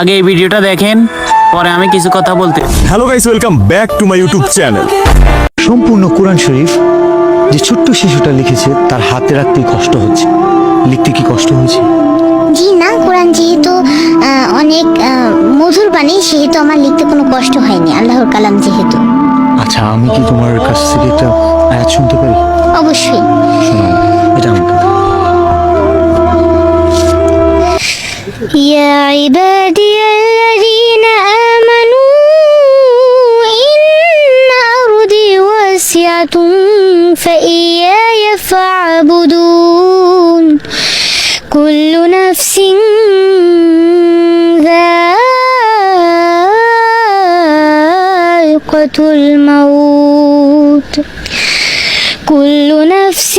আগে এই ভিডিওটা দেখেন, পরে আমি কিছু কথা বলতে। Hello guys, welcome back to my YouTube channel. সম্পূর্ণ কোরআন শরীফ যে ছোট্ট শিশুটা লিখেছে তার হাতে রাখতেই কষ্ট হচ্ছে। লিখতে কি কষ্ট হয়েছে? জি না, কোরআন যেহেতু অনেক মধুর বাণী, সেহেতু আমার লিখতে কোনো কষ্ট হয়নি, আল্লাহর কালাম যেহেতু। আচ্ছা, আমি কি তোমার কাছ থেকে একটা আয়াত শুনতে পারি? অবশ্যই। শোনাও, এটা আমাকে দাও। يا عبادي الذين آمنوا إن أرضي واسعة فإياي فاعبدون كل نفس ذائقة الموت كل نفس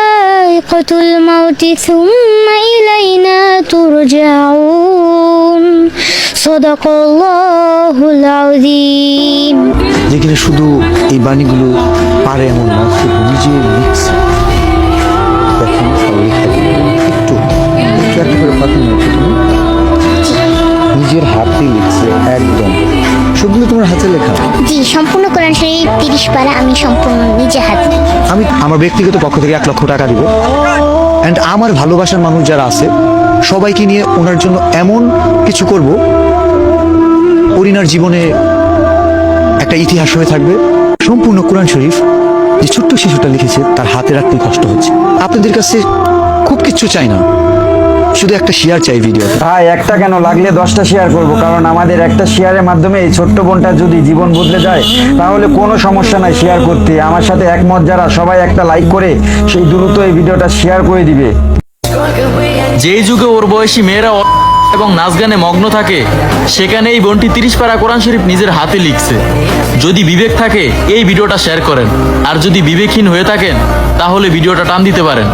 ذائقة الموت ثم إلينا ترجعون صدق الله العظيم। যেখানে শুধু এই বাণীগুলো পারে এমন না, সে নিজে লিখছে। দেখেন একটু একটু একটা করে পাতি নয়, তুমি নিজের হাতে লিখছে একদম। সবগুলো তোমার হাতে লেখা? জি, সম্পূর্ণ কোরআন শরীফ 30 পারা আমি সম্পূর্ণ নিজে হাতে। আমি আমার ব্যক্তিগত পক্ষ থেকে 1 লক্ষ টাকা দিব। অ্যান্ড আমার ভালোবাসার মানুষ যারা আছে সবাইকে নিয়ে ওনার জন্য এমন কিছু করব, ওরিনার জীবনে একটা ইতিহাস হয়ে থাকবে। সম্পূর্ণ কোরআন শরীফ যে ছোট্ট শিশুটা লিখেছে তার হাতে রাখতেই কষ্ট হচ্ছে। আপনাদের কাছে খুব কিচ্ছু চাই না, শুধু একটা শেয়ার চাই ভিডিও। ভাই একটা কেন, লাগলে 10টা শেয়ার করব, কারণ আমাদের একটা শেয়ারের মাধ্যমে এই ছোট্ট বোনটা যদি জীবন বদলে যায় তাহলে কোনো সমস্যা নাই শেয়ার করতে। আমার সাথে একমত যারা, সবাই একটা লাইক করে সেই দ্রুত এই ভিডিওটা শেয়ার করে দিবে। যেই যুগে ওর বয়সী মেয়েরা এবং নাচ গানে মগ্ন থাকে, সেখানে এই বোনটি 30 পারা কোরআন শরীফ নিজের হাতে লিখছে। যদি বিবেক থাকে এই ভিডিওটা শেয়ার করেন, আর যদি বিবেকহীন হয়ে থাকেন তাহলে ভিডিওটা টান দিতে পারেন।